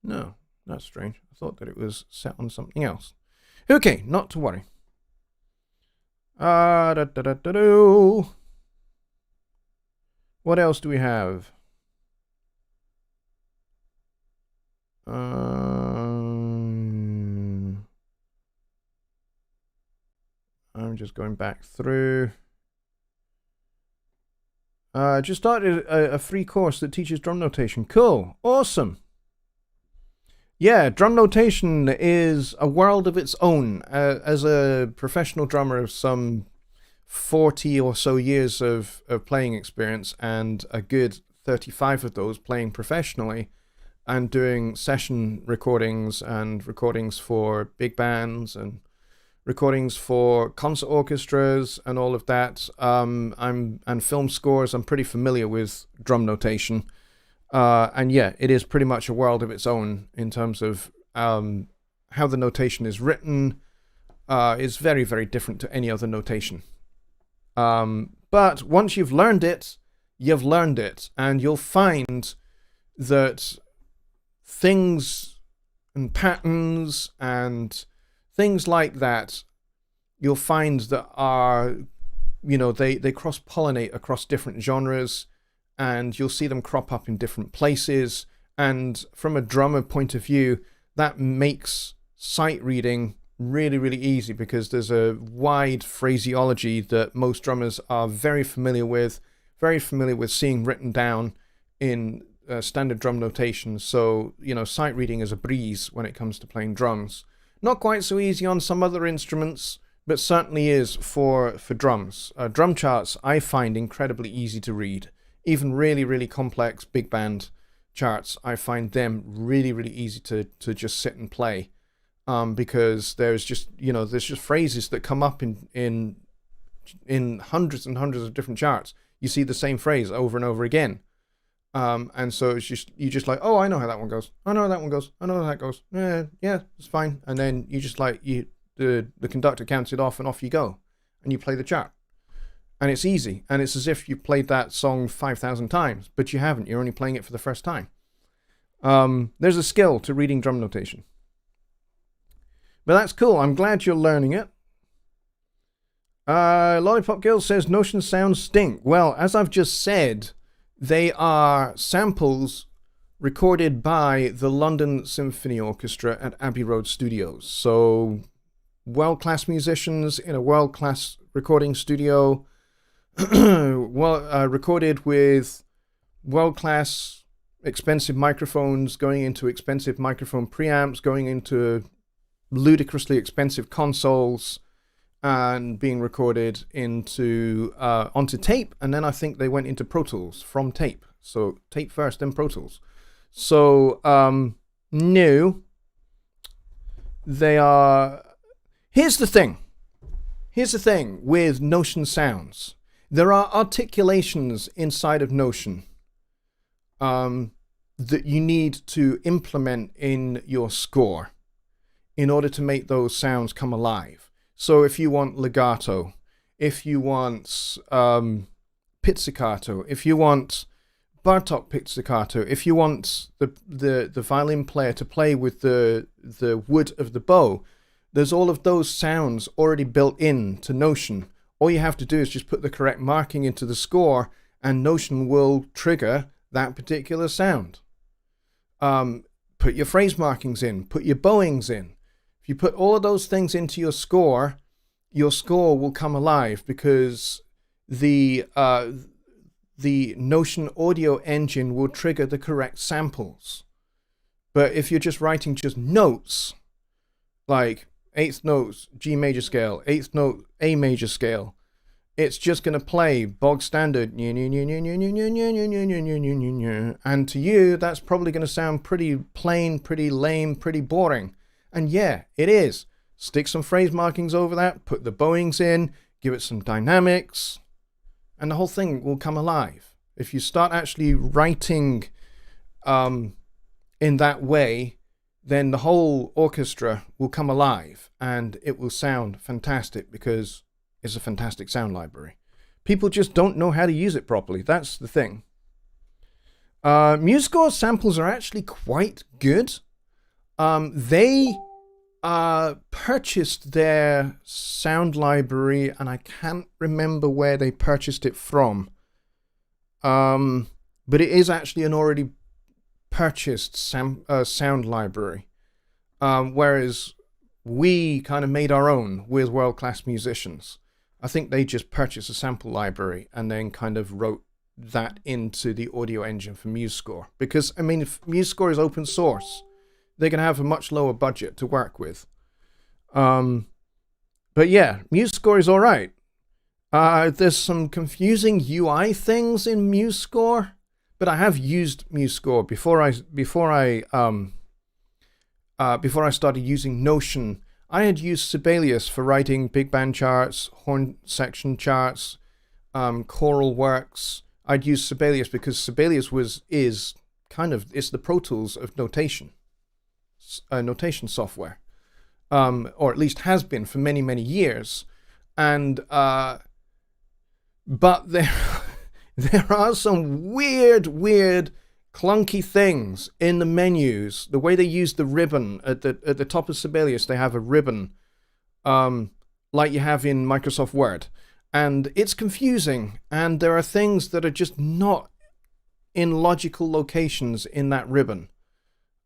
No, that's strange. I thought that it was set on something else. Okay, not to worry. What else do we have? I'm just going back through. Just started a free course that teaches drum notation. Cool. Awesome. Yeah, drum notation is a world of its own. As a professional drummer of some 40 or so years of playing experience, and a good 35 of those playing professionally and doing session recordings and recordings for big bands and recordings for concert orchestras and all of that, and film scores. I'm pretty familiar with drum notation. And yeah, it is pretty much a world of its own in terms of how the notation is written. It's very, very different to any other notation. But once you've learned it, and you'll find that things and patterns and things like that, you'll find that are, they cross-pollinate across different genres, and you'll see them crop up in different places. And from a drummer point of view, that makes sight reading really, really easy, because there's a wide phraseology that most drummers are very familiar with seeing written down in standard drum notation. So, sight reading is a breeze when it comes to playing drums. Not quite so easy on some other instruments, but certainly is for drums. Drum charts I find incredibly easy to read. Even really, really complex big band charts, I find them really, really easy to just sit and play. Because there's just phrases that come up in hundreds and hundreds of different charts. You see the same phrase over and over again. And so it's just, you just like, oh, I know how that one goes. I know how that one goes. I know how that goes. Yeah, it's fine. And then you just like, the conductor counts it off and off you go. And you play the chart. And it's easy. And it's as if you played that song 5,000 times, but you haven't. You're only playing it for the first time. There's a skill to reading drum notation. But that's cool. I'm glad you're learning it. Lollipop Girl says Notion sounds stink. Well, as I've just said, they are samples recorded by the London Symphony Orchestra at Abbey Road Studios. So, world-class musicians in a world-class recording studio, recorded with world-class expensive microphones, going into expensive microphone preamps, going into ludicrously expensive consoles, and being recorded onto tape, and then I think they went into Pro Tools from tape. So tape first, then Pro Tools. So no, they are. Here's the thing with Notion sounds. There are articulations inside of Notion that you need to implement in your score in order to make those sounds come alive. So if you want legato, if you want pizzicato, if you want Bartok pizzicato, if you want the violin player to play with the wood of the bow, there's all of those sounds already built in to Notion. All you have to do is just put the correct marking into the score, and Notion will trigger that particular sound. Put your phrase markings in, put your bowings in. If you put all of those things into your score will come alive, because the Notion audio engine will trigger the correct samples. But if you're just writing just notes, like eighth notes, G major scale, eighth note, A major scale, it's just going to play bog standard, and to you, that's probably going to sound pretty plain, pretty lame, pretty boring. And yeah, it is. Stick some phrase markings over that, put the bowings in, give it some dynamics, and the whole thing will come alive. If you start actually writing in that way, then the whole orchestra will come alive, and it will sound fantastic, because it's a fantastic sound library. People just don't know how to use it properly. That's the thing. MuseScore samples are actually quite good. They purchased their sound library, and I can't remember where they purchased it from. But it is actually an already purchased sound library. Whereas we kind of made our own with world-class musicians. I think they just purchased a sample library and then kind of wrote that into the audio engine for MuseScore. Because, I mean, if MuseScore is open source, they can have a much lower budget to work with. But yeah, MuseScore is all right. There's some confusing UI things in MuseScore, but I have used MuseScore before I started using Notion. I had used Sibelius for writing big band charts, horn section charts, choral works. I'd used Sibelius because Sibelius is the Pro Tools of notation software, or at least has been for many, many years. And but there are some weird, clunky things in the menus. The way they use the ribbon at the top of Sibelius, they have a ribbon, like you have in Microsoft Word, and it's confusing. And there are things that are just not in logical locations in that ribbon.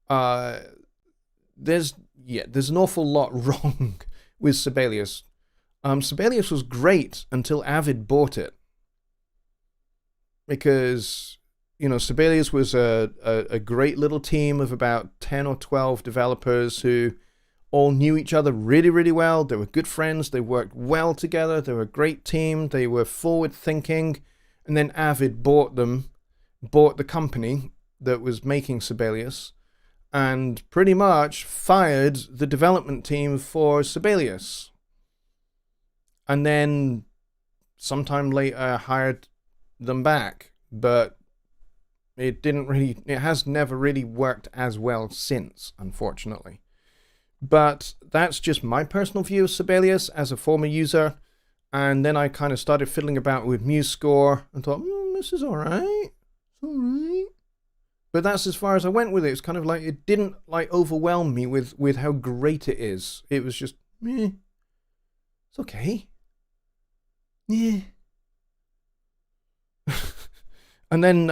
There's an awful lot wrong with Sibelius. Sibelius was great until Avid bought it, because Sibelius was a great little team of about 10 or 12 developers who all knew each other really, really well. They were good friends. They worked well together. They were a great team. They were forward thinking. And then Avid bought the company that was making Sibelius, and pretty much fired the development team for Sibelius. And then sometime later hired them back, but it has never really worked as well since, unfortunately. But that's just my personal view of Sibelius as a former user. And then I kind of started fiddling about with MuseScore and thought, this is alright. It's alright. But that's as far as I went with it. It's kind of like, it didn't like overwhelm me with how great it is. It was just, it's okay. Yeah. and then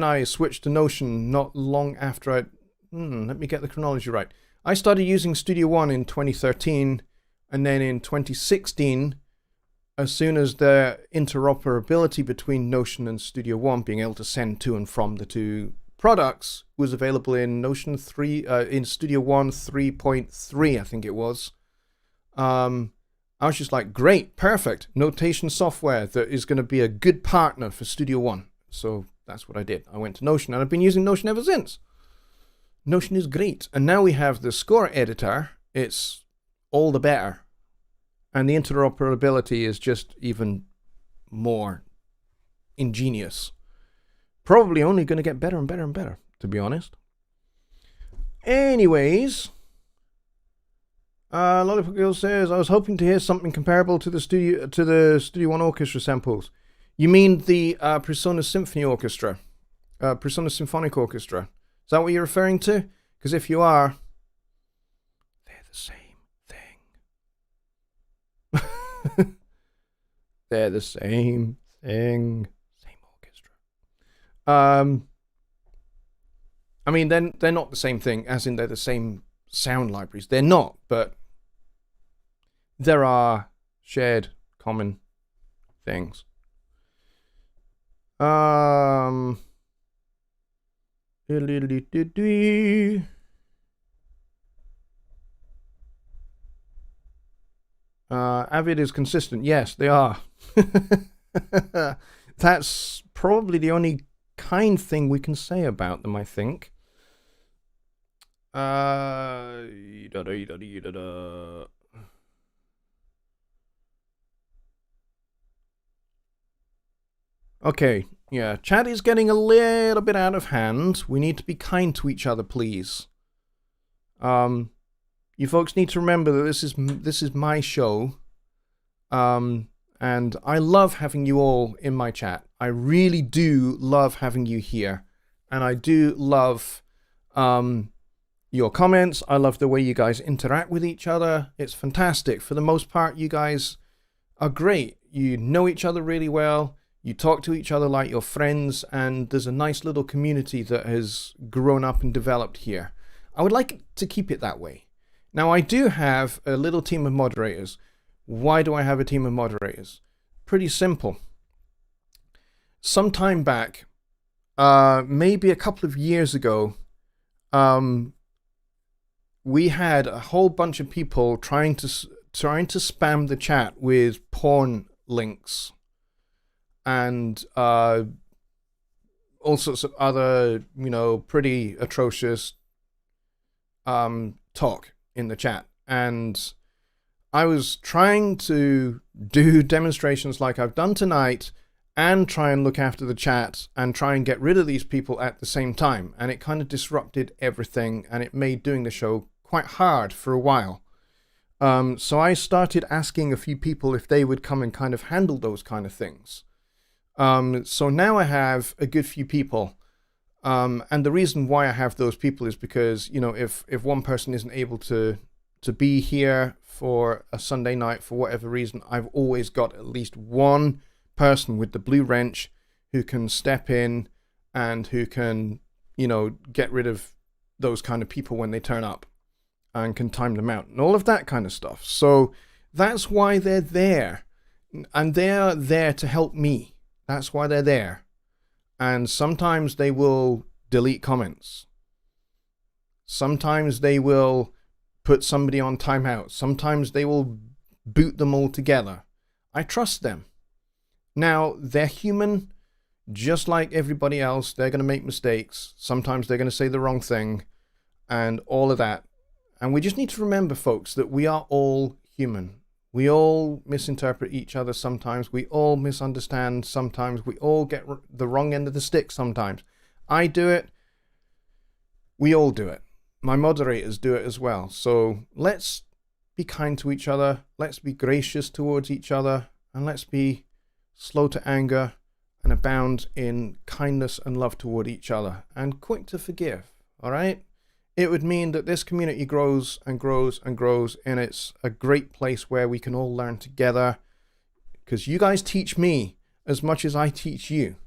I switched to Notion not long after let me get the chronology right. I started using Studio One in 2013, and then in 2016, as soon as the interoperability between Notion and Studio One, being able to send to and from the two products, was available in Notion 3, in Studio One 3.3, I think it was. I was just like, great, perfect, notation software that is going to be a good partner for Studio One. So that's what I did. I went to Notion, and I've been using Notion ever since. Notion is great. And now we have the score editor. It's all the better. And the interoperability is just even more ingenious. Probably only going to get better and better and better, to be honest. Anyways, Lollipop Girl says, I was hoping to hear something comparable to the Studio One Orchestra samples. You mean the Presonus Symphony Orchestra? Presonus Symphonic Orchestra. Is that what you're referring to? Because if you are, they're the same thing. They're the same thing. Same orchestra. I mean, then they're not the same thing, as in they're the same sound libraries. They're not, but there are shared common things. Avid is consistent. Yes, they are. That's probably the only kind thing we can say about them, I think. Okay, yeah, chat is getting a little bit out of hand. We need to be kind to each other, please. You folks need to remember that this is my show. And I love having you all in my chat. I really do love having you here. And I do love your comments. I love the way you guys interact with each other. It's fantastic. For the most part, you guys are great. You know each other really well. You talk to each other like you're friends, and there's a nice little community that has grown up and developed here. I would like to keep it that way. Now, I do have a little team of moderators. Why do I have a team of moderators? Pretty simple. Some time back, maybe a couple of years ago, we had a whole bunch of people trying to spam the chat with porn links and all sorts of other, pretty atrocious talk in the chat. And I was trying to do demonstrations like I've done tonight and try and look after the chat and try and get rid of these people at the same time. And it kind of disrupted everything, and it made doing the show quite hard for a while. So I started asking a few people if they would come and kind of handle those kind of things. So now I have a good few people. And the reason why I have those people is because, if one person isn't able to be here for a Sunday night for whatever reason, I've always got at least one person with the blue wrench who can step in and who can, get rid of those kind of people when they turn up and can time them out and all of that kind of stuff. So that's why they're there. And they're there to help me. That's why they're there. And sometimes they will delete comments. Sometimes they will put somebody on timeout. Sometimes they will boot them all together. I trust them. Now, they're human, just like everybody else. They're going to make mistakes. Sometimes they're going to say the wrong thing and all of that. And we just need to remember, folks, that we are all human. We all misinterpret each other sometimes. We all misunderstand sometimes. We all get the wrong end of the stick sometimes. I do it. We all do it. My moderators do it as well. So let's be kind to each other. Let's be gracious towards each other. And let's be slow to anger and abound in kindness and love toward each other. And quick to forgive. All right? It would mean that this community grows and grows and grows. And it's a great place where we can all learn together. Because you guys teach me as much as I teach you.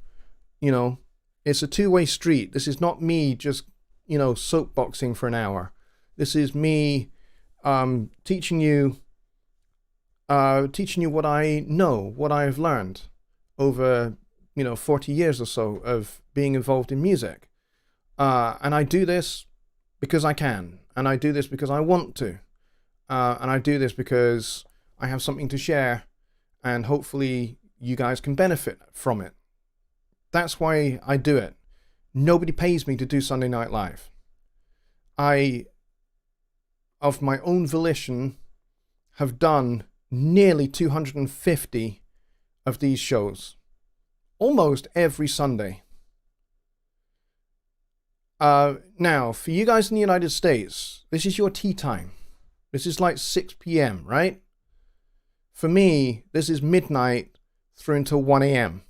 You know, it's a two-way street. This is not me just, you know, soapboxing for an hour. This is me teaching you what I know, what I have learned over, 40 years or so of being involved in music. And I do this because I can. And I do this because I want to. And I do this because I have something to share. And hopefully you guys can benefit from it. That's why I do it. Nobody pays me to do Sunday Night Live. I, of my own volition, have done nearly 250 of these shows. Almost every Sunday. Now, for you guys in the United States, this is your tea time. This is like 6 p.m., right? For me, this is midnight through until 1 a.m.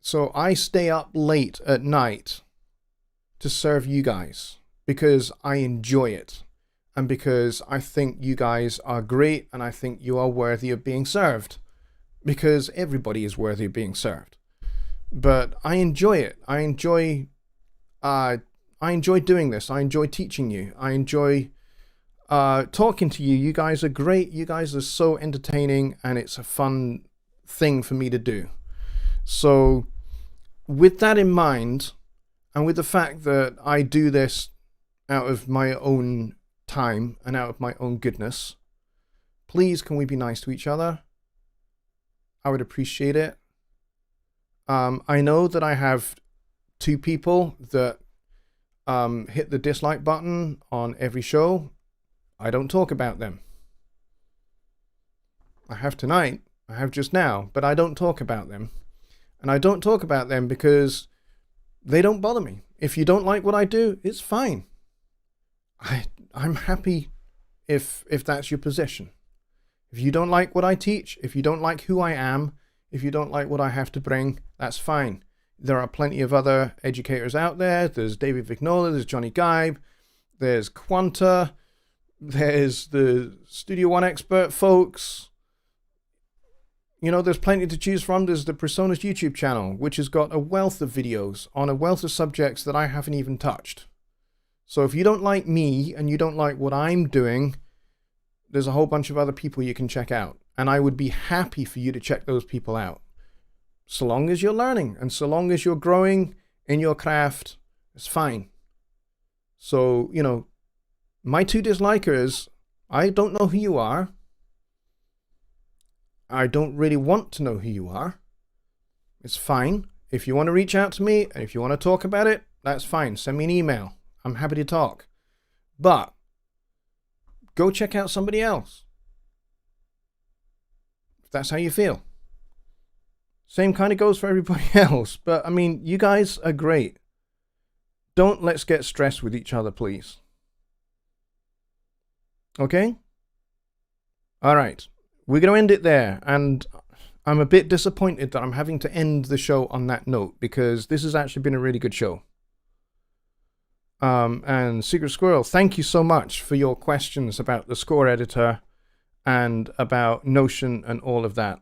So I stay up late at night to serve you guys because I enjoy it and because I think you guys are great and I think you are worthy of being served because everybody is worthy of being served. But I enjoy it. I enjoy doing this. I enjoy teaching you. I enjoy talking to you. You guys are great. You guys are so entertaining and it's a fun thing for me to do. So with that in mind, and with the fact that I do this out of my own time and out of my own goodness, please can we be nice to each other? I would appreciate it. I know that I have 2 people that hit the dislike button on every show. I don't talk about them. I have tonight. I have just now, but I don't talk about them. And I don't talk about them because they don't bother me. If you don't like what I do, it's fine. I'm happy if that's your position. If you don't like what I teach, if you don't like who I am, if you don't like what I have to bring, that's fine. There are plenty of other educators out there. There's David Vignola, there's Jonny Geib, there's Quanta, there's the Studio One expert folks. There's plenty to choose from. There's the Personas YouTube channel, which has got a wealth of videos on a wealth of subjects that I haven't even touched. So if you don't like me and you don't like what I'm doing, there's a whole bunch of other people you can check out. And I would be happy for you to check those people out. So long as you're learning and so long as you're growing in your craft, it's fine. So, my 2 dislikers, I don't know who you are. I don't really want to know who you are. It's fine. If you want to reach out to me and if you want to talk about it, that's fine. Send me an email. I'm happy to talk. But go check out somebody else. If that's how you feel. Same kind of goes for everybody else. But, you guys are great. Don't let's get stressed with each other, please. Okay? All right. We're going to end it there, and I'm a bit disappointed that I'm having to end the show on that note, because this has actually been a really good show. And Secret Squirrel, thank you so much for your questions about the score editor and about Notion and all of that.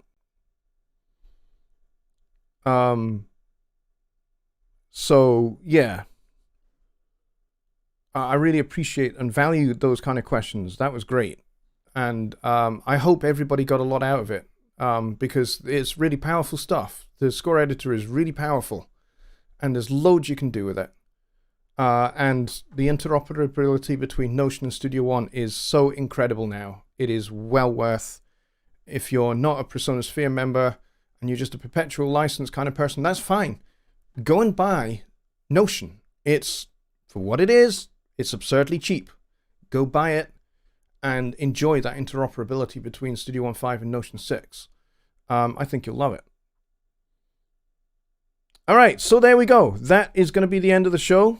So, yeah. I really appreciate and value those kind of questions. That was great. And I hope everybody got a lot out of it, because it's really powerful stuff. The score editor is really powerful, and there's loads you can do with it. And the interoperability between Notion and Studio One is so incredible now. It is well worth, if you're not a Personosphere member and you're just a perpetual license kind of person, that's fine. Go and buy Notion. It's, for what it is, it's absurdly cheap. Go buy it and enjoy that interoperability between Studio One 5 and Notion 6. I think you'll love it. All right, so there we go. That is going to be the end of the show.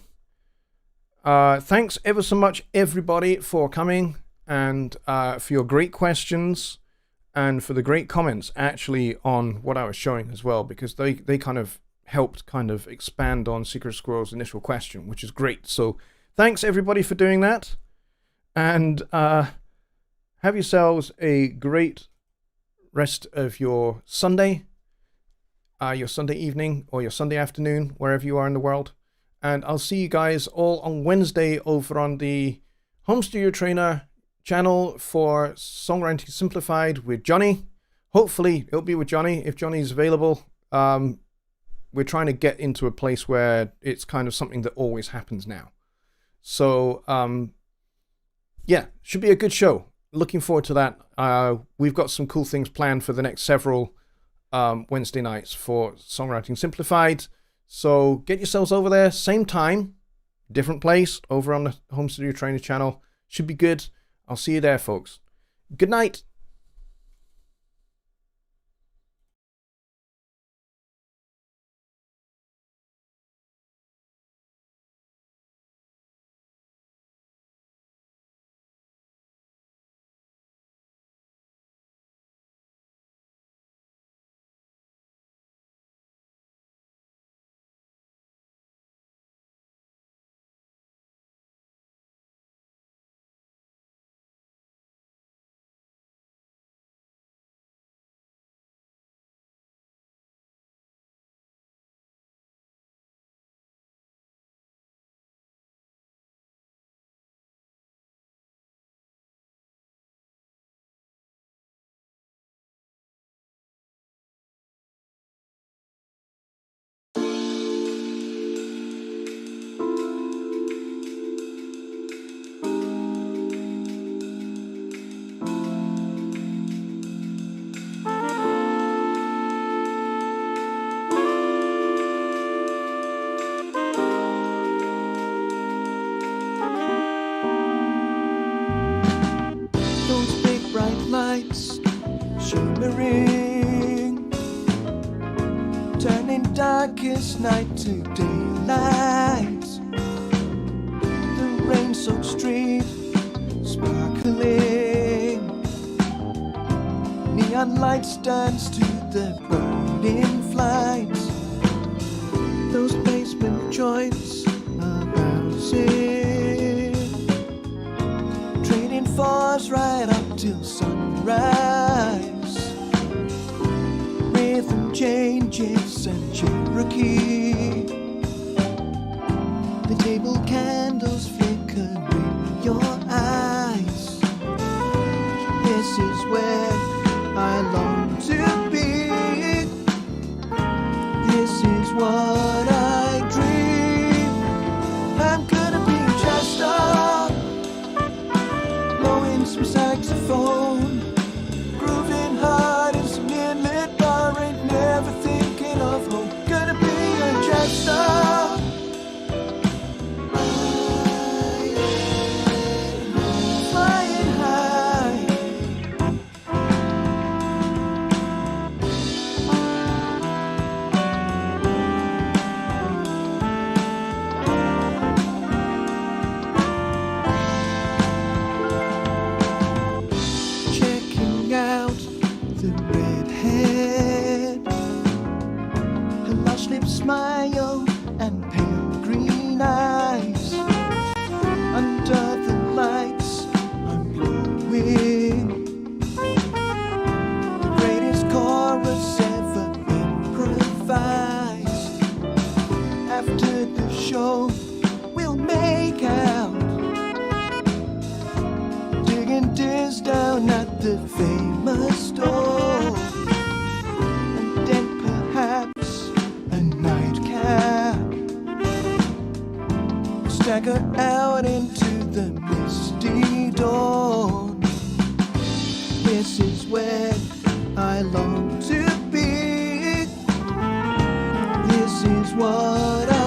Thanks ever so much, everybody, for coming and for your great questions and for the great comments, actually, on what I was showing as well, because they kind of helped kind of expand on Secret Squirrel's initial question, which is great. So thanks, everybody, for doing that. And have yourselves a great rest of your Sunday evening, or your Sunday afternoon, wherever you are in the world. And I'll see you guys all on Wednesday over on the Home Studio Trainer channel for Songwriting Simplified with Jonny. Hopefully it'll be with Jonny, if Jonny's available. We're trying to get into a place where it's kind of something that always happens now. So, yeah, should be a good show. Looking forward to that. We've got some cool things planned for the next several Wednesday nights for Songwriting Simplified. So get yourselves over there, same time, different place, over on the Home Studio Trainer channel. Should be good. I'll see you there, folks. Good night. Shimmering, turning darkest night to daylight. The rain-soaked street sparkling, neon lights dance to the burning flights. Those basement joints are bouncing, trading fours right up till sunrise. Rhythm changes and Cherokee, the table candles flicker in your eyes. This is where I long to be. This is what I dream. I'm gonna be just blowing some saxophone, grooving hard in some inlet bar, ain't never thinking of home. Gonna be a jazz star, flying high. Checking out the redhead, her lush lips smile and pale green eyes. Under the lights I'm glowing, the greatest chorus ever improvised. After the show we'll make out, digging discs down at the famous store, and then perhaps a nightcap, drag her out into the misty dawn. This is where I long to be. This is what I